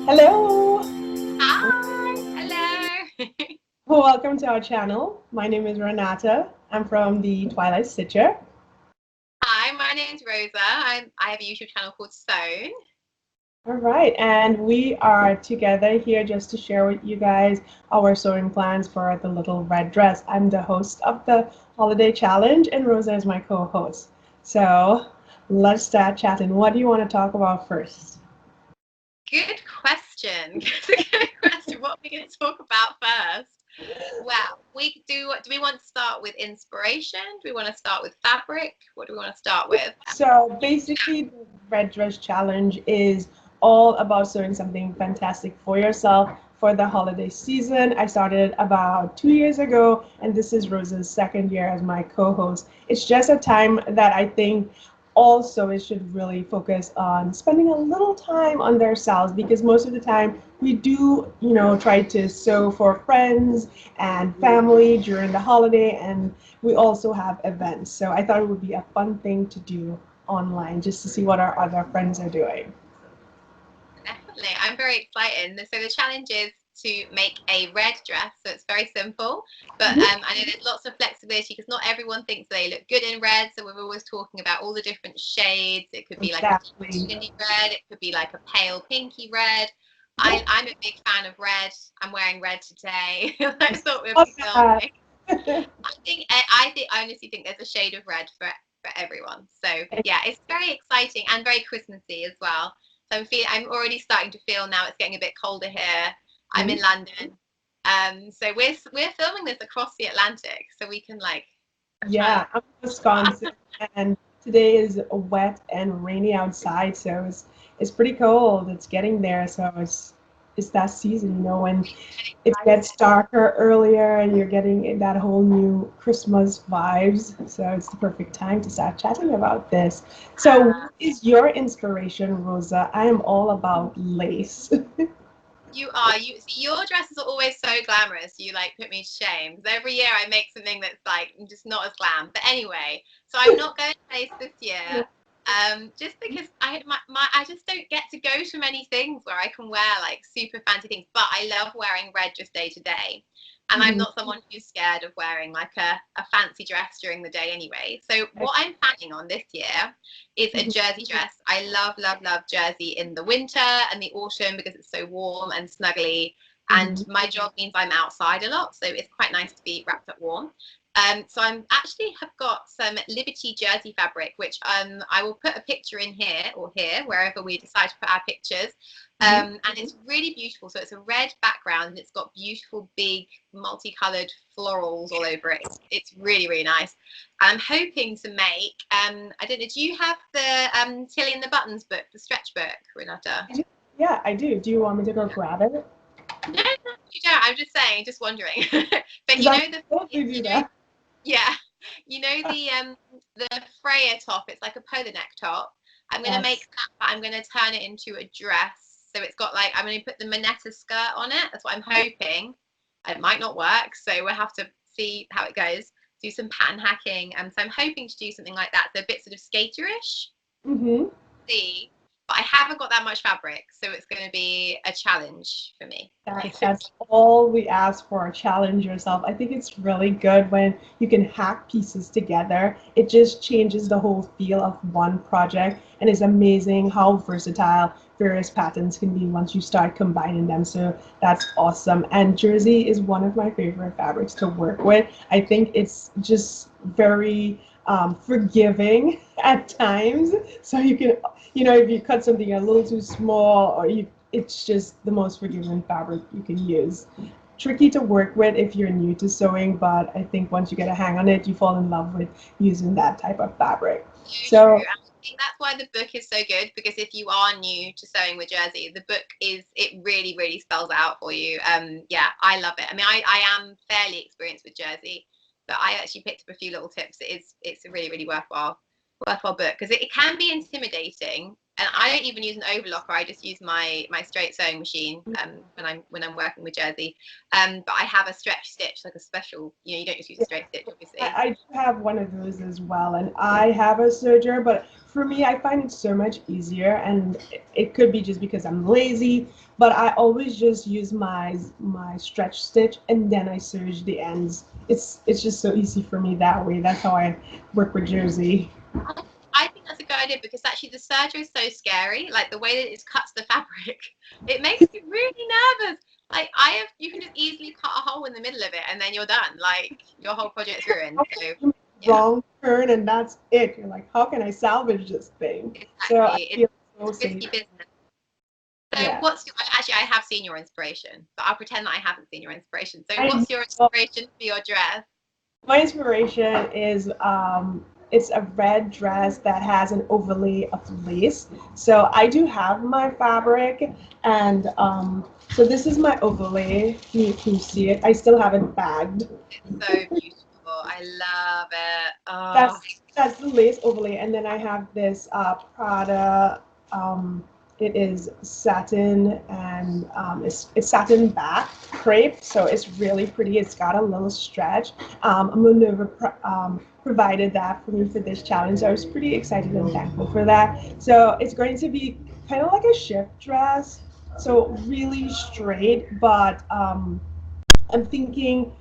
Hello! Hi, hello. Welcome to our channel. My name is Renata. I'm from the Twilight Stitcher. Hi, my name's Rosa. I have a YouTube channel called SEWN. All right, and we are together here just to share with you guys our sewing plans for the Little Red Dress. I'm the host of the Holiday Challenge, and Rosa is my co-host. So let's start chatting. What do you want to talk about first? Good question. Good question. What are we going to talk about first? Well, do we want to start with inspiration? Do we want to start with fabric? What do we want to start with? So basically, the Red Dress Challenge is all about sewing something fantastic for yourself for the holiday season. I started about 2 years ago, and this is Rosa's second year as my co-host. It's just a time that I think also it should really focus on spending a little time on themselves, because most of the time we do, try to sew for friends and family during the holiday, and we also have events. So I thought it would be a fun thing to do online just to see what our other friends are doing. Definitely. I'm very excited. So the challenge is to make a red dress. So it's very simple, but I know there's lots of flexibility because not everyone thinks they look good in red. So we're always talking about all the different shades. It could be like a Exactly. burgundy red. It could be like a pale pinky red. I'm a big fan of red. I'm wearing red today. I thought we'd Love be that. filming. I honestly think there's a shade of red for everyone. So yeah, it's very exciting and very Christmassy as well. So I'm already starting to feel now it's getting a bit colder here. I'm in London. So we're filming this across the Atlantic, so we can like try Yeah, I'm in Wisconsin, and today is wet and rainy outside, so it's pretty cold. It's getting there, so it's that season, when it gets darker earlier and you're getting that whole new Christmas vibes. So it's the perfect time to start chatting about this. So what is your inspiration, Rosa? I am all about lace. your dresses are always so glamorous. You like put me to shame because every year I make something that's like just not as glam. But anyway, so I'm not going to place this year. Just because I just don't get to go to many things where I can wear like super fancy things, but I love wearing red just day to day. And I'm Mhm. not someone who's scared of wearing like a fancy dress during the day anyway. So what I'm planning on this year is a jersey dress. I love, love, love jersey in the winter and the autumn because it's so warm and snuggly. And Mhm. my job means I'm outside a lot, so it's quite nice to be wrapped up warm. So I'm actually have got some Liberty jersey fabric, which I will put a picture in here or here, wherever we decide to put our pictures. Mhm. And it's really beautiful. So it's a red background and it's got beautiful, big, multicolored florals all over it. It's really, really nice. I'm hoping to make, I don't know, do you have the Tilly and the Buttons book, the stretch book, Renata? Yeah, I do. Do you want me to go grab it? No, no, you don't. I'm just saying, just wondering. But Because you I know totally do that. yeah, the Freya top. It's like a polo neck top. I'm gonna make Yes. that, but I'm gonna turn it into a dress. So it's got like I'm gonna put the Moneta skirt on it. That's what I'm hoping. It might not work, so we'll have to see how it goes. Do some pattern hacking, and so I'm hoping to do something like that. So a bit sort of skaterish. Mm-hmm. See, but I haven't got that much fabric, so it's going to be a challenge for me, That's basically. all we ask for. Challenge yourself. I think it's really good when you can hack pieces together. It just changes the whole feel of one project, and it's amazing how versatile various patterns can be once you start combining them. So that's awesome. And jersey is one of my favorite fabrics to work with. I think it's just very forgiving at times. So you can, if you cut something a little too small, or it's just the most forgiving fabric you can use. Tricky to work with if you're new to sewing, but I think once you get a hang on it, you fall in love with using that type of fabric. So true. So, And I think that's why the book is so good because if you are new to sewing with jersey, the book it really, really spells out for you. Yeah, I love it. I mean, I am fairly experienced with jersey, but I actually picked up a few little tips. It's a really, really worthwhile book because it can be intimidating. And I don't even use an overlocker. I just use my straight sewing machine when I'm working with jersey. But I have a stretch stitch, like a special. You don't just use a straight stitch, obviously. I do have one of those as well, and I have a serger, but for me, I find it so much easier, and it could be just because I'm lazy, but I always just use my stretch stitch and then I serge the ends. It's just so easy for me that way. That's how I work with jersey. I think that's a good idea because actually the serger is so scary. Like the way that it cuts the fabric, it makes me really nervous. Like you can just easily cut a hole in the middle of it and then you're done. Like your whole project's ruined. So yeah, Wrong turn and that's it. You're like, how can I salvage this thing? So I exactly. feel so It's safe. risky business. So Yeah. what's your, actually I have seen your inspiration, but I'll pretend that I haven't seen your inspiration. So I what's your know. inspiration for your dress? My inspiration is it's a red dress that has an overlay of lace. So I do have my fabric, and so this is my overlay. Can you see it? I still have it bagged. It's so beautiful. I love it. Oh, That's the lace overlay, and then I have this Prada. It is satin and it's satin back crepe, so it's really pretty. It's got a little stretch. Minerva provided that for me for this challenge, so I was pretty excited and thankful for that. So it's going to be kind of like a shift dress, so really straight, but I'm thinking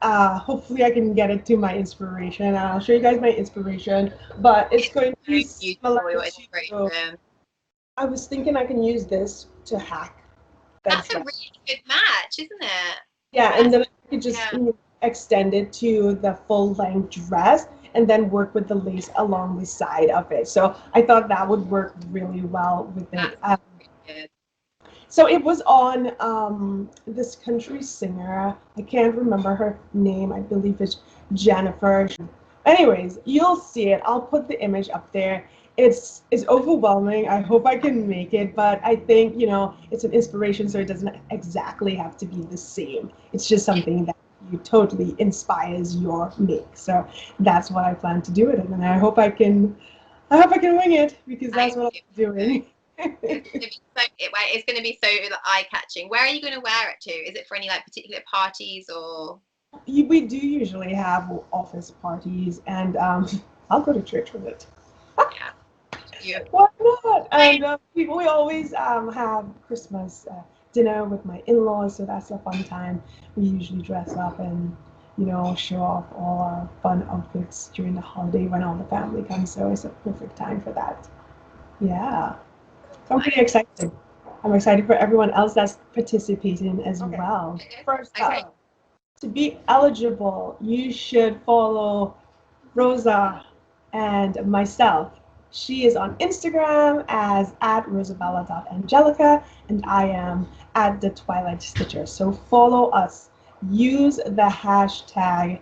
hopefully I can get it to my inspiration. And I'll show you guys my inspiration, but it's going to be so similar beautiful, your to, inspiration. I was thinking I can use this to hack that That's a dress. really good match, isn't it? Yeah, and That's, then I could just yeah. extend it to the full length dress and then work with the lace along the side of it. So I thought that would work really well with it. That's really good. So it was on this country singer. I can't remember her name. I believe it's Jennifer. Anyways, you'll see it. I'll put the image up there. It's overwhelming. I hope I can make it, but I think it's an inspiration, so it doesn't exactly have to be the same. It's just Yeah, something that you totally inspires your make. So that's what I plan to do with it, and I hope I can. I hope I can wing it because I that's what think I'm doing. it's going to be so eye catching. Where are you going to wear it to? Is it for any like particular parties or? We do usually have office parties, and I'll go to church with it. Yeah, you. Why not? And we always have Christmas dinner with my in-laws, so that's a fun time. We usually dress up and show off all our fun outfits during the holiday when all the family comes. So it's a perfect time for that. Yeah, so I'm pretty excited. I'm excited for everyone else that's participating as well. First Okay. up, to be eligible, you should follow Rosa and myself. She is on Instagram as at rosabella.angelica, and I am at the Twilight Stitcher. So follow us. Use the hashtag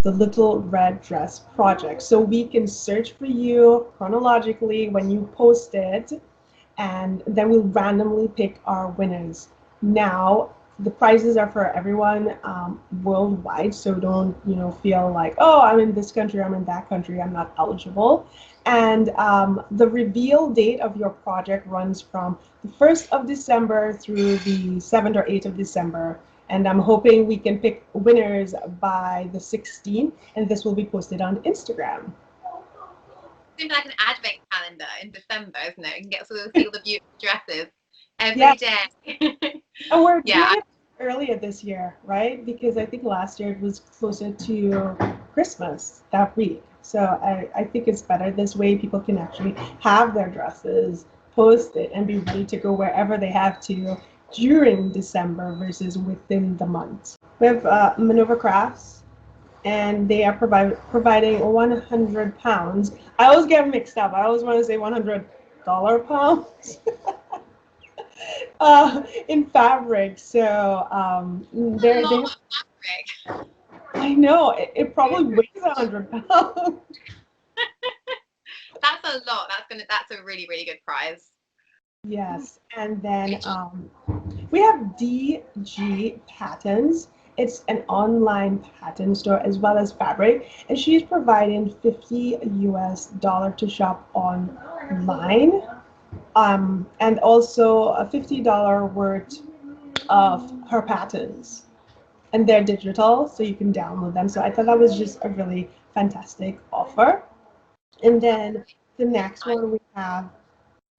the Little Red Dress Project so we can search for you chronologically when you post it, and then we'll randomly pick our winners. Now, the prizes are for everyone worldwide, so don't feel like, oh, I'm in this country, I'm in that country, I'm not eligible. And the reveal date of your project runs from the 1st of December through the 7th or 8th of December. And I'm hoping we can pick winners by the 16th, and this will be posted on Instagram. Seems like an advent calendar in December, isn't it? You can get sort of see all the beautiful dresses Yeah, every day. and we're Yeah, doing it earlier this year, right? Because I think last year it was closer to Christmas that week. So I think it's better this way. People can actually have their dresses posted and be ready to go wherever they have to during December versus within the month. We have Maneuver Crafts, and they are providing 100 pounds. I always get mixed up. I always want to say $100 pounds. In fabric. So a they're lot they of fabric. I know it probably weighs 100 pounds. That's a lot. That's a really really good prize. Yes, and then we have DG Patterns. It's an online pattern store as well as fabric, and she's providing $50 to shop online, and also a $50 worth of her patterns. And they're digital, so you can download them. So I thought that was just a really fantastic offer. And then The next one we have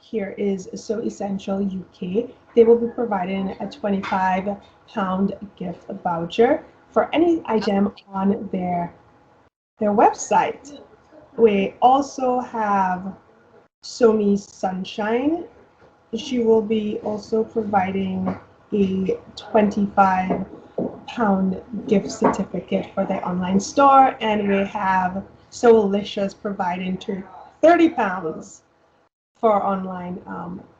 here is So Essential UK. They will be providing a £25 gift voucher for any item on their website. We also have Somi Sunshine. She will be also providing a £25 gift certificate for their online store, and we have Soulicious providing £30 for online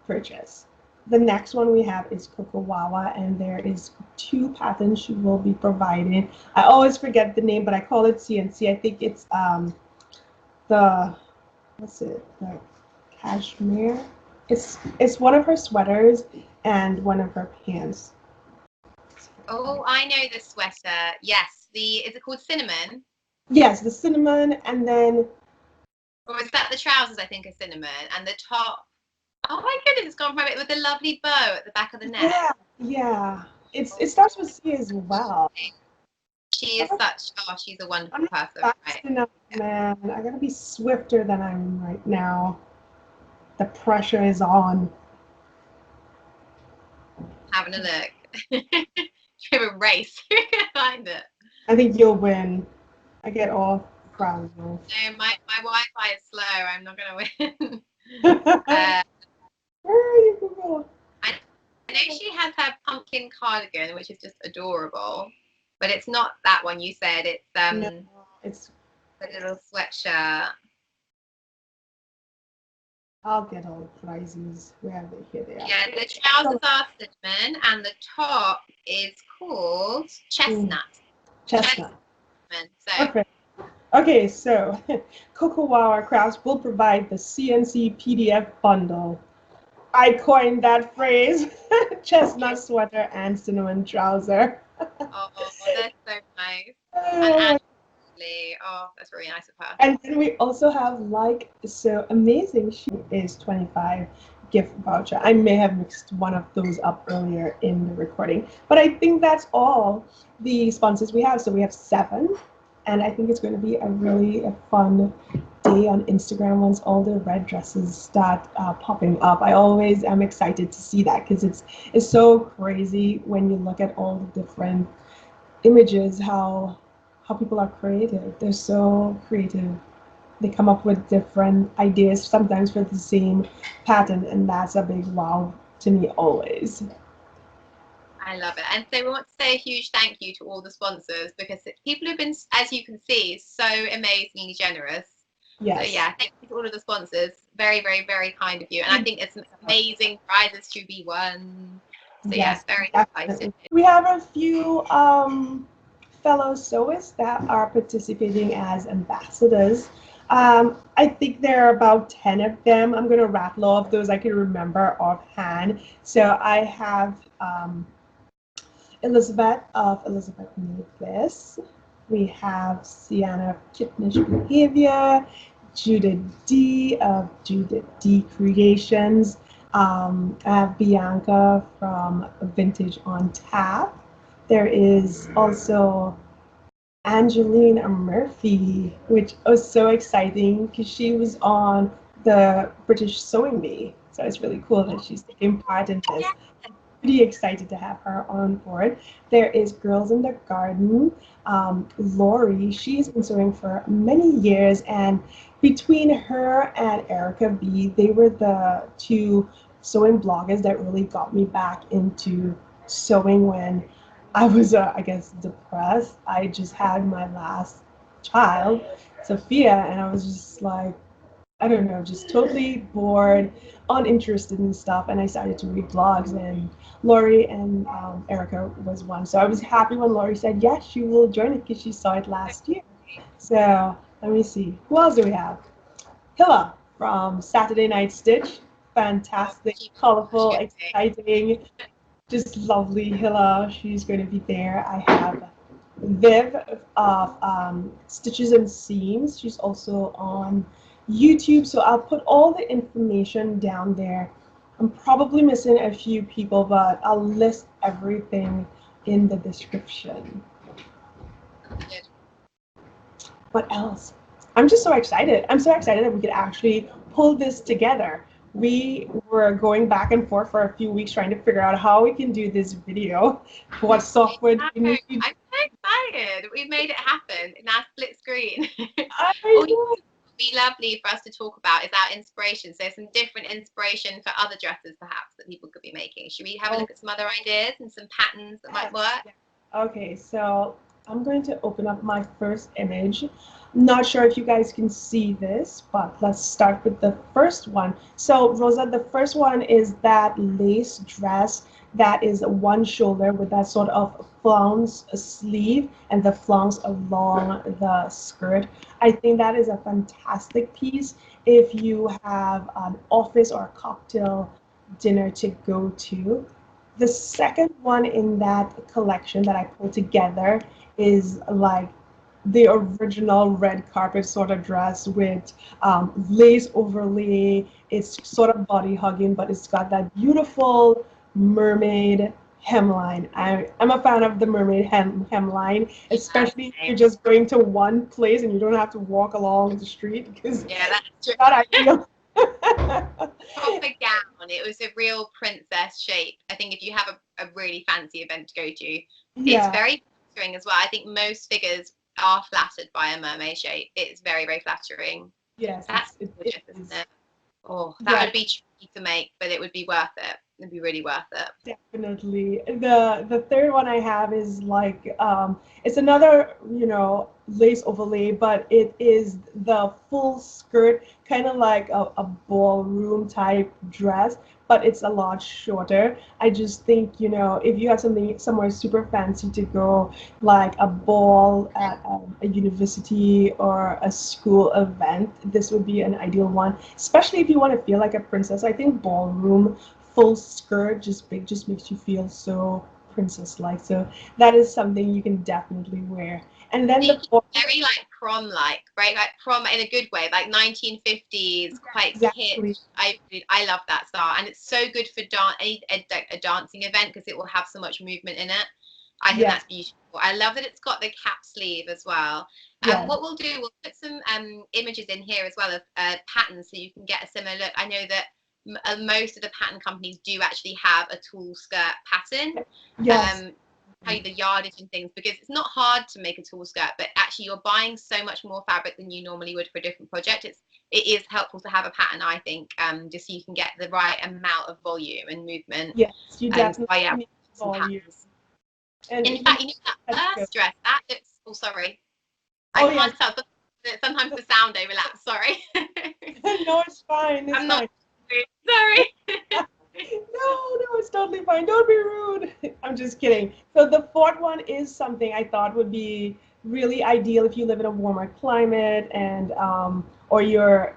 purchase. The next one we have is Coco Wawa, and there is 2 patterns she will be providing. I always forget the name, but I call it CNC. I think it's the the cashmere. It's one of her sweaters and one of her pants. Oh, I know the sweater. Yes, is it called cinnamon? Yes, the cinnamon, and then. Or is that the trousers? I think are cinnamon, and the top. Oh my goodness, it's gone from it with a lovely bow at the back of the neck. Yeah. It starts with C as well. She is she's a wonderful person. Right? Enough, man. I gotta be swifter than I am right now. The pressure is on. Having a look. Should have a race. Find it. I think you'll win. I get all frazzled. No, my Wi-Fi is slow. I'm not gonna win. Where are you, Google? I know she has her pumpkin cardigan, which is just adorable, but it's not that one you said. It's No, it's a little sweatshirt. I'll get all the prizes. Where are they? Here they are. Yeah, the trousers are cinnamon, and the top is called chestnut. Chestnut. So. Perfect. Okay, so Coco Wawa Crafts will provide the CNC PDF bundle. I coined that phrase. Chestnut sweater and cinnamon trouser. Oh, that's so nice. And that's really nice of her. And then we also have So Amazing. She is 25 gift voucher. I may have mixed one of those up earlier in the recording, but I think that's all the sponsors we have. So we have 7, and I think it's going to be a really fun day on Instagram once all the red dresses start popping up. I always am excited to see that because it's so crazy when you look at all the different images, how people are creative. They're so creative. They come up with different ideas, sometimes for the same pattern, and that's a big wow to me always. I love it. And so we want to say a huge thank you to all the sponsors, because people have been, as you can see, so amazingly generous. Yes. So yeah, thank you to all of the sponsors. Very, very, very kind of you. And I think it's amazing prizes to be won. So yes, very excited. We have a few fellow sewists that are participating as ambassadors. I think there are about 10 of them. I'm going to rattle off those I can remember offhand. So I have Elizabeth of Elizabeth Made This. We have Sienna of Kittenish Behavior, Judith D of Judith D Creations. I have Bianca from Vintage on Tap. There is also Angeline Murphy, which was so exciting because she was on the British Sewing Bee. So it's really cool that she's taking part in this. Pretty excited to have her on board. There is Girls in the Garden. Lori, she's been sewing for many years, and between her and Erica B, they were the 2 sewing bloggers that really got me back into sewing when I was, I guess, depressed. I just had my last child, Sophia, and I was just like, I don't know, just totally bored, uninterested in stuff, and I started to read blogs, and Lori and Erica was one. So I was happy when Lori said, yes, she will join it because she saw it last year. So let me see. Who else do we have? Hilla from Saturday Night Stitch. Fantastic, colorful, exciting, just lovely Hilla. She's going to be there. I have Viv of Stitches and Seams. She's also on YouTube, so I'll put all the information down there. I'm probably missing a few people, but I'll list everything in the description. What else? I'm just so excited. I'm so excited that we could actually pull this together. We were going back and forth for a few weeks trying to figure out how we can do this video, what I software do we know. need. I'm so excited. We've made it happen in our split screen. I Oh, you know. know, what would be lovely for us to talk about is our inspiration. So some different inspiration for other dresses perhaps that people could be making. Should we have a Oh, look at some other ideas and some patterns that might yes. work? Yes. Okay, so I'm going to open up my first image. Not sure if you guys can see this, but let's start with the first one. So, Rosa, the first one is that lace dress that is one shoulder with that sort of flounce sleeve and the flounce along the skirt. I think that is a fantastic piece if you have an office or a cocktail dinner to go to. The second one in that collection that I pulled together is like the original red carpet sort of dress with lace overlay. It's sort of body hugging, but it's got that beautiful mermaid hemline. I'm a fan of the mermaid hemline, Yeah, especially if same. you're just going to one place and you don't have to walk along the street because Yeah, that's true. not ideal. Proper gown. It was a real princess shape. I think if you have a really fancy event to go to, it's Yeah, very flattering as well. I think most figures are flattered by a mermaid shape. It's very, very flattering. yes, That's it gorgeous, isn't is. it? Oh, that Yeah, would be tricky to make, but it would be worth it. It'd be really worth it. definitely. The third one I have is like it's another, lace overlay, but it is the full skirt, kind of like a ballroom type dress, but it's a lot shorter. I just think, if you have something somewhere super fancy to go, like a ball at a university or a school event, this would be an ideal one, especially if you want to feel like a princess. I think ballroom full skirt just makes you feel so princess like. So that is something you can definitely wear. And then the Think fourth, very like prom like, right? Like prom in a good way, like 1950s, quite exactly. kitsch. I love that style. And it's so good for a dancing event because it will have so much movement in it. I think Yes, that's beautiful. I love that it's got the cap sleeve as well. And yes, what we'll do, we'll put some images in here as well of patterns so you can get a similar look. I know that most of the pattern companies do actually have a tall skirt pattern. yes, Tell you the yardage and things because it's not hard to make a tall skirt, but actually you're buying so much more fabric than you normally would for a different project. It is helpful to have a pattern, I think, just so you can get the right amount of volume and movement. yes. You So yeah, definitely need some volume. patterns. And In fact, you know that that's good. first dress that looks. Oh, sorry, I Oh yes. can't tell. But sometimes the sound overlaps. Sorry, No, it's fine. It's I'm not. fine. Sorry. No, it's totally fine. Don't be rude. I'm just kidding. So the fourth one is something I thought would be really ideal if you live in a warmer climate and or you're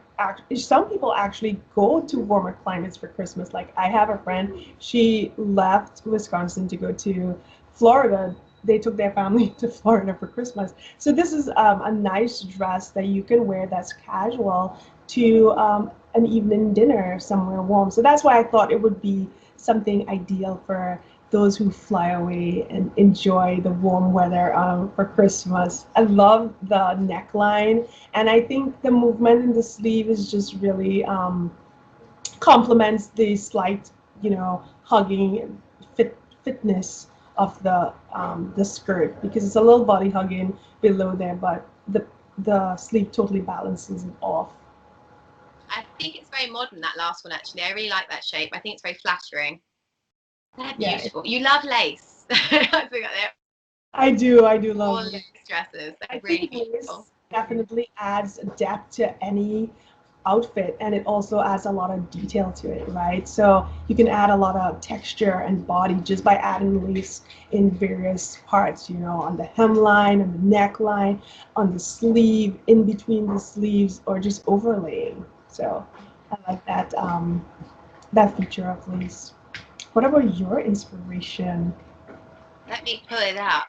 some people actually go to warmer climates for Christmas. Like I have a friend, she left Wisconsin to go to Florida. They took their family to Florida for Christmas. So this is a nice dress that you can wear that's casual to an evening dinner somewhere warm. So that's why I thought it would be something ideal for those who fly away and enjoy the warm weather for Christmas. I love the neckline, and I think the movement in the sleeve is just really complements the slight, hugging fitness of the skirt because it's a little body hugging below there, but the sleeve totally balances it off. I think it's very modern, that last one, actually. I really like that shape. I think it's very flattering. They're Yeah, beautiful. You love lace. I think they're I do love all lace. lace dresses. I They're really think lace beautiful. definitely adds depth to any outfit, and it also adds a lot of detail to it, right? So you can add a lot of texture and body just by adding lace in various parts, on the hemline, on the neckline, on the sleeve, in between the sleeves, or just overlaying. So I like that feature of lace. What about your inspiration? Let me pull it up.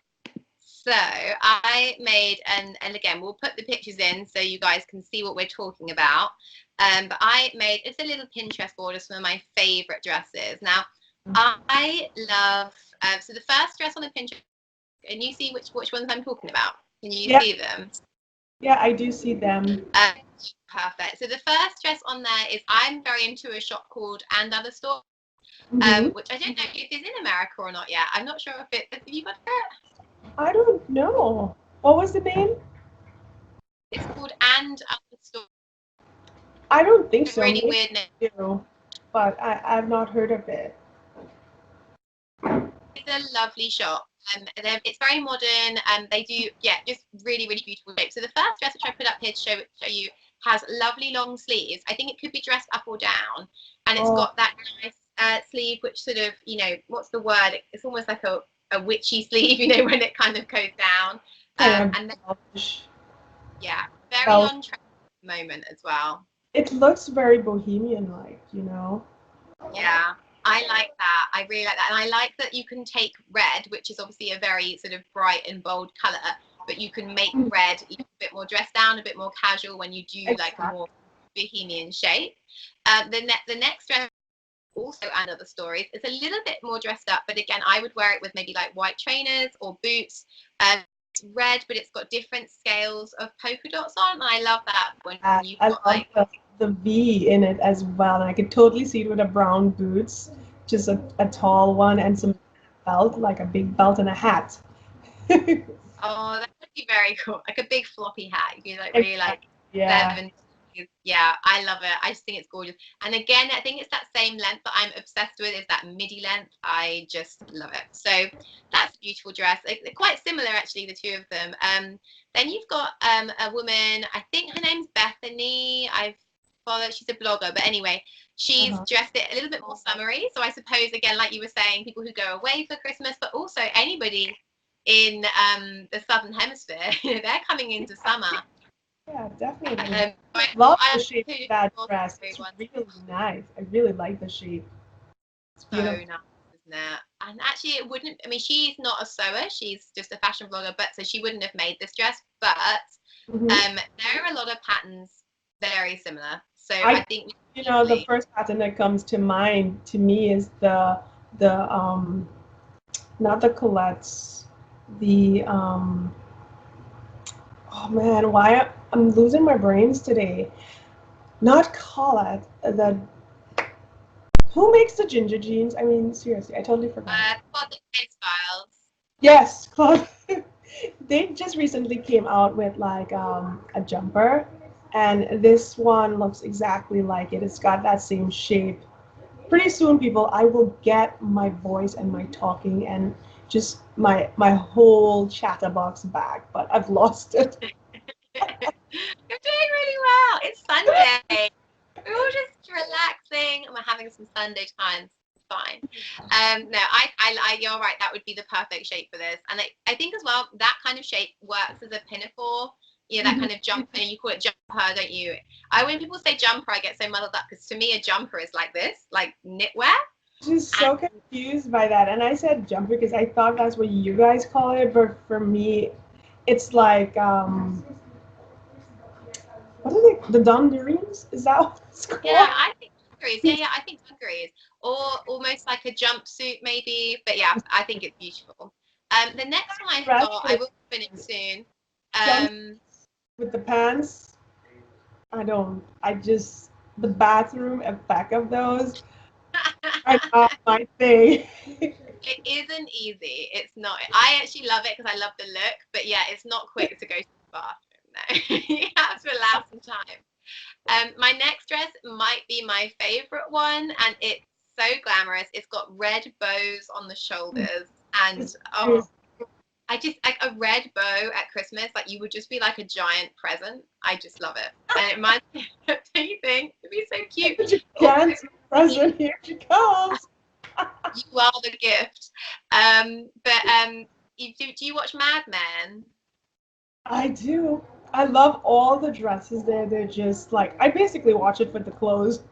So I made, and again, we'll put the pictures in so you guys can see what we're talking about. But I made, it's a little Pinterest board of some of my favorite dresses. Now, I love, so the first dress on the Pinterest, can you see which ones I'm talking about? Can you Yeah, see them? Yeah, I do see them. Um, Perfect. So the first dress on there is I'm very into a shop called And Other Store, Hmm. which I don't know if it's in America or not yet. I'm not sure if it. Have you got it? I don't know. What was the name? It's called And Other Store. I don't think It's a so. really Maybe weird name. I do, but I've not heard of it. It's a lovely shop. It's very modern. They do, yeah, just really, really beautiful shapes. So the first dress, which I put up here to show you, has lovely long sleeves. I think it could be dressed up or down, and it's Oh, got that nice sleeve, which sort of, what's the word? It's almost like a witchy sleeve, when it kind of goes down. kind And then, of bellish. yeah, very Bellish. on trend moment as well. It looks very bohemian-like, you know. Yeah, I like that. I really like that. And I like that you can take red, which is obviously a very sort of bright and bold color, but you can make Mm, red a bit more dressed down, a bit more casual when you do like a exactly. more bohemian shape. The next dress also and other stories. It's a little bit more dressed up, but again, I would wear it with maybe like white trainers or boots. It's red, but it's got different scales of polka dots on, and I love that when you've I got love like the V in it as well. And I could totally see it with the brown boots, just a tall one and some belt, like a big belt and a hat. oh, that would be very cool. Like a big floppy hat. You could like really Exactly. like Yeah. 70s. Yeah, I love it. I just think it's gorgeous. And again, I think it's that same length that I'm obsessed with is that midi length. I just love it. So that's a beautiful dress. They're quite similar actually, the two of them. Then you've got a woman, I think her name's Bethany. I've followed, she's a blogger, but anyway, she's Uh-huh. dressed it a little bit more summery. So I suppose again, like you were saying, people who go away for Christmas, but also anybody in the southern hemisphere. They're coming into summer. Yeah, definitely. So I thought Love the I shape of included that more dress. summery It's ones. really nice. I really like the shape. It's So beautiful. nice, isn't it? And actually, it wouldn't. I mean, she's not a sewer. She's just a fashion blogger, but so she wouldn't have made this dress. But Hmm. there are a lot of patterns very similar. So I I, think we the easily. first pattern that comes to mind to me is the not the Colettes, the oh man, why I'm losing my brains today. Not Colette, the who makes the ginger jeans? I mean, seriously, I totally forgot. Closet styles. Yes, Claude. They just recently came out with like a jumper, and this one looks exactly like it. It's got that same shape. Pretty soon, people, I will get my voice and my talking and just my whole chatterbox back, but I've lost it. You're doing really well. It's Sunday. We're all just relaxing and we're having some Sunday times. It's fine. No, you're right. That would be the perfect shape for this. And I think as well, that kind of shape works as a pinafore. That Mhm. kind of jumper. You call it jumper, don't you? When people say jumper, I get so muddled up because to me, a jumper is like this, like knitwear. Just And so confused by that, and I said jumper because I thought that's what you guys call it, but for me, it's like what is it? The dungarees? Is that what it's yeah, called? I think dungarees. Yeah, I think dungarees. Or almost like a jumpsuit, maybe. But yeah, I think it's beautiful. The next one I've Dress got, I shirt, will finish soon. jump Um, with the pants. I don't. I just the bathroom effect of those are not my thing. It isn't easy. It's not. I actually love it because I love the look, but yeah, it's not quick to go to the bathroom. No, you have to allow some time. My next dress might be my favorite one, and it's so glamorous. It's got red bows on the shoulders, and It's oh, I just like a red bow at Christmas. Like you would just be like a giant present. I just love it, and it reminds me. Don't you think it'd be so cute? you Also, can't present. Here she comes. you are the gift. But do you watch Mad Men? I do. I love all the dresses there. They're just like I basically watch it for the clothes.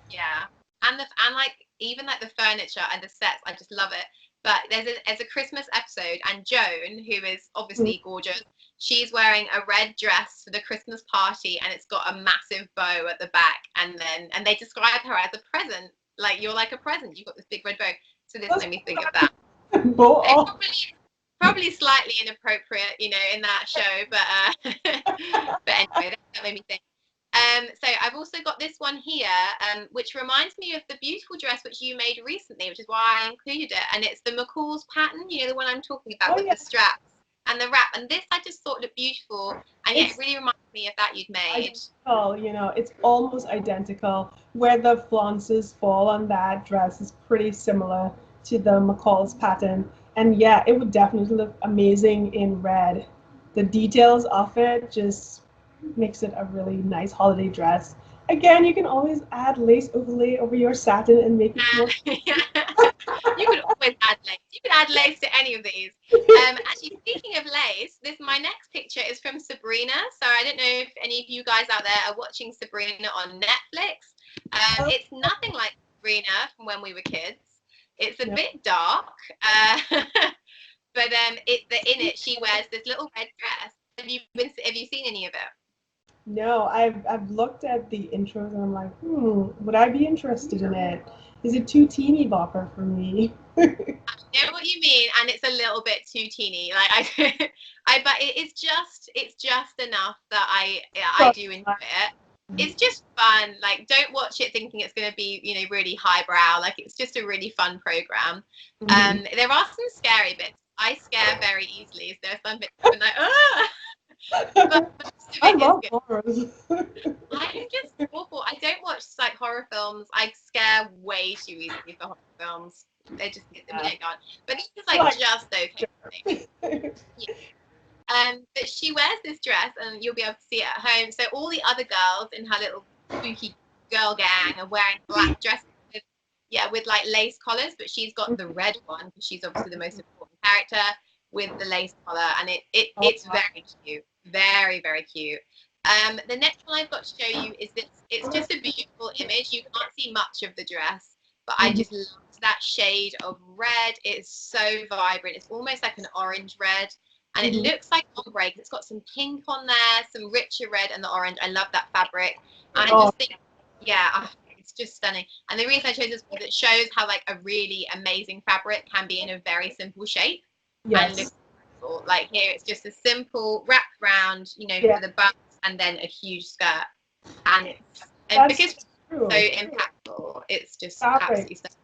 Yeah, and like even like the furniture and the sets, I just love it. But there's a Christmas episode, and Joan, who is Mhm. obviously gorgeous, she's wearing a red dress for the Christmas party, and it's got a massive bow at the back, and they describe her as a present. Like you're like a present. You've got this big red bow. So this Let's made me think of that. bow It off. probably probably slightly inappropriate, you know, in that show, but but anyway, that made me think. So I've also got this one here, which reminds me of the beautiful dress which you made recently, which is why I included it. And it's the McCall's pattern, you know, the one I'm talking about with the straps and the wrap. And this I just thought looked beautiful. And yeah, it really reminds me of that you'd made. Identical, you know, it's almost identical. Where the flounces fall on that dress is pretty similar to the McCall's pattern. And yeah, it would definitely look amazing in red. The details of it just makes it a really nice holiday dress. Again, you can always add lace overlay over your satin and make it more. You could always add lace. You could add lace to any of these. Actually, speaking of lace, my next picture is from Sabrina. So I don't know if any of you guys out there are watching Sabrina on Netflix. It's nothing like Sabrina from when we were kids. It's a bit dark, but in it she wears this little red dress. Have you seen any of it? No, I've looked at the intros and I'm like, would I be interested in it? Is it too teeny bopper for me? I know what you mean, and it's a little bit too teeny. Like but it's just enough that I do enjoy it. It's just fun. Like, don't watch it thinking it's going to be, you know, really highbrow. Like, it's just a really fun program. There are some scary bits. I scare very easily. So there are some bits I'm like, ah. But I love horrors. I'm just awful. I don't watch like horror films. I scare way too easily for horror films. They just get them gone. But this is like just okay. But she wears this dress, and you'll be able to see it at home. So all the other girls in her little spooky girl gang are wearing black dresses with like lace collars, but she's got the red one because she's obviously the most important character with the lace collar, and it's very cute, very, very cute. The next one I've got to show you is this. It's just a beautiful image. You can't see much of the dress, but I just love that shade of red. It's so vibrant. It's almost like an orange red. And it looks like ombre because it's got some pink on there, some richer red and the orange. I love that fabric. And I just think, it's just stunning. And the reason I chose this is it shows how like a really amazing fabric can be in a very simple shape. And look beautiful. Like here, it's just a simple wrap round, you know, for the bust and then a huge skirt. And because it's so impactful, it's just absolutely stunning.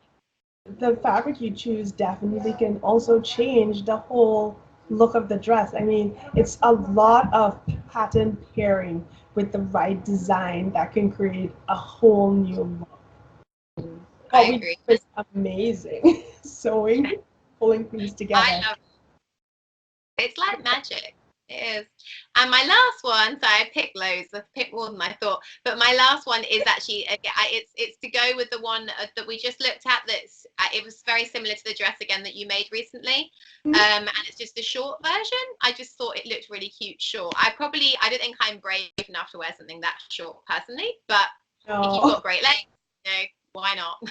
The fabric you choose definitely can also change the whole look of the dress. I mean, it's a lot of pattern pairing with the right design that can create a whole new look. I agree. It's amazing. Sewing, pulling things together. I love it. It's like magic. It is. And my last one, so I picked loads. I picked more than I thought. But my last one is actually, it's to go with the one that we just looked at. That's it was very similar to the dress again that you made recently. And it's just a short version. I just thought it looked really cute short. I don't think I'm brave enough to wear something that short personally. But if you've got great legs, you know, why not?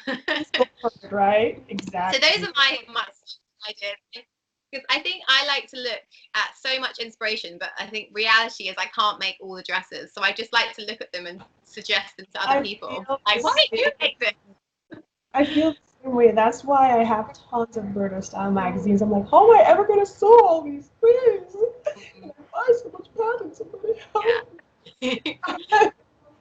Right? Exactly. So those are my ideas. Because I think I like to look at so much inspiration, but I think reality is I can't make all the dresses. So I just like to look at them and suggest them to other people. Like, why don't you make this? I feel the same way. That's why I have tons of Birdo style magazines. I'm like, how am I ever going to sew all these things? And I buy so much pattern. Somebody help.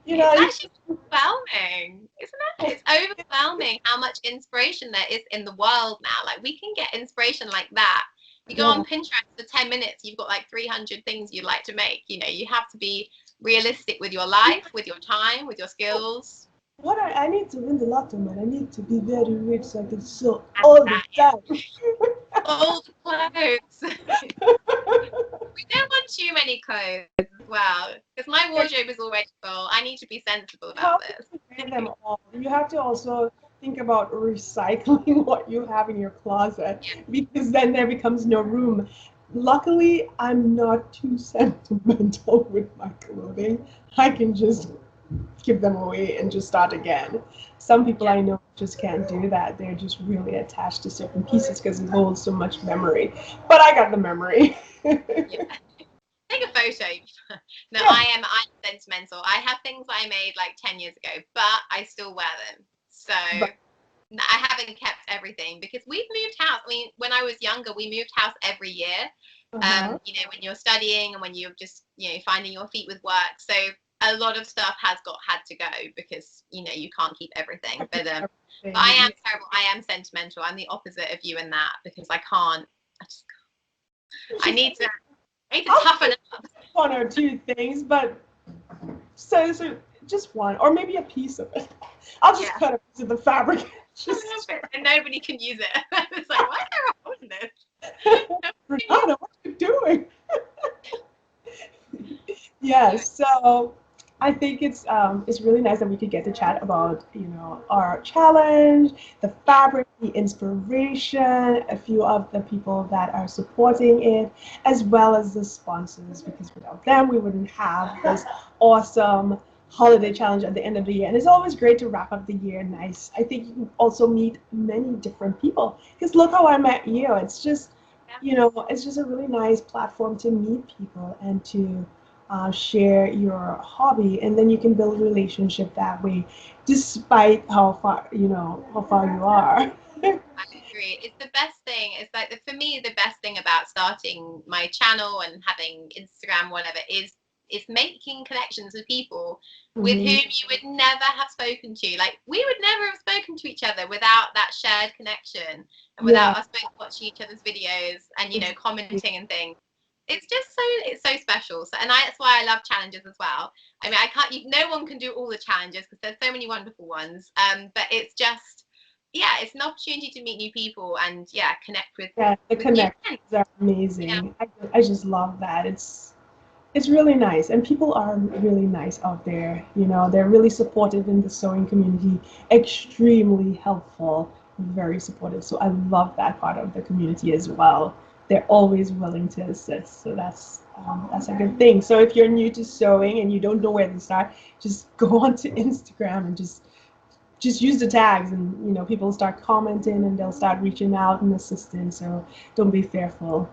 You know, it's actually overwhelming, isn't it? It's overwhelming how much inspiration there is in the world now. Like, we can get inspiration like that. You go on Pinterest for 10 minutes, you've got like 300 things you'd like to make. You know, you have to be realistic with your life, with your time, with your skills. What I need to win the lotto, man. I need to be very rich so I can sew all the time. All the clothes. We don't want too many clothes as well, because my wardrobe is already full. I need to be sensible about this. Wear them all. You have to also think about recycling what you have in your closet, because then there becomes no room. Luckily, I'm not too sentimental with my clothing. I can just give them away and just start again. Some people I know just can't do that. They're just really attached to certain pieces because it holds so much memory. But I got the memory. Take a photo. No, I'm sentimental. I have things I made like 10 years ago, but I still wear them. So I haven't kept everything because we've moved house. I mean, when I was younger, we moved house every year. Uh-huh. You know, when you're studying and when you're just, you know, finding your feet with work. So a lot of stuff had to go because, you know, you can't keep everything. But I am terrible. I am sentimental. I'm the opposite of you in that because I can't. I just I need to toughen up. One or two things, but so just one, or maybe a piece of it. I'll just cut a piece of the fabric. And nobody can use it. It's like, why is there a hole in this? Renata, what are you doing? Yes, so I think it's really nice that we could get to chat about, you know, our challenge, the fabric, the inspiration, a few of the people that are supporting it, as well as the sponsors, because without them we wouldn't have this awesome holiday challenge at the end of the year. And it's always great to wrap up the year nice. I think you can also meet many different people, because look how I met you. It's just, you know, it's just a really nice platform to meet people and to share your hobby, and then you can build a relationship that way, despite how far, you know, how far you are. I agree. It's the best thing. It's like for me, the best thing about starting my channel and having Instagram, whatever, is making connections with people with whom you would never have spoken to. Like we would never have spoken to each other without that shared connection and without us both watching each other's videos and, you know, commenting and things. It's so special. So, and that's why I love challenges as well. I mean, I can't. No one can do all the challenges because there's so many wonderful ones. But it's just, yeah, it's an opportunity to meet new people and connect with. Yeah, the connections are amazing. I just love that. It's really nice, and people are really nice out there. You know, they're really supportive in the sewing community, extremely helpful, very supportive. So I love that part of the community as well. They're always willing to assist, so that's a good thing. So if you're new to sewing and you don't know where to start, just go onto Instagram and just use the tags, and you know, people start commenting and they'll start reaching out and assisting. So don't be fearful.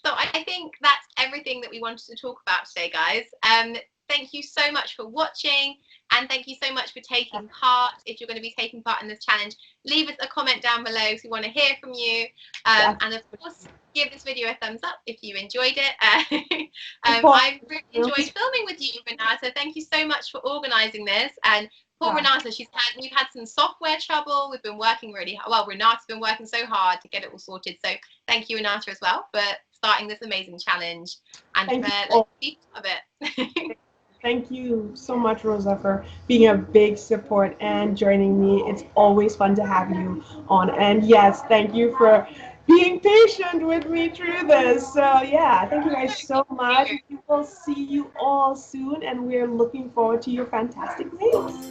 So I think that's everything that we wanted to talk about today, guys. Thank you so much for watching, and thank you so much for taking part. If you're going to be taking part in this challenge, leave us a comment down below because we want to hear from you. And of course, give this video a thumbs up if you enjoyed it. I've really enjoyed filming with you, Renata. Thank you so much for organising this. And poor Renata, we've had some software trouble. We've been working really hard. Well, Renata's been working so hard to get it all sorted. So thank you, Renata, as well, for starting this amazing challenge and for letting me of it. Thank you so much, Rosa, for being a big support and joining me. It's always fun to have you on. And yes, thank you for being patient with me through this. So yeah, thank you guys so much. We will see you all soon, and we're looking forward to your fantastic makes.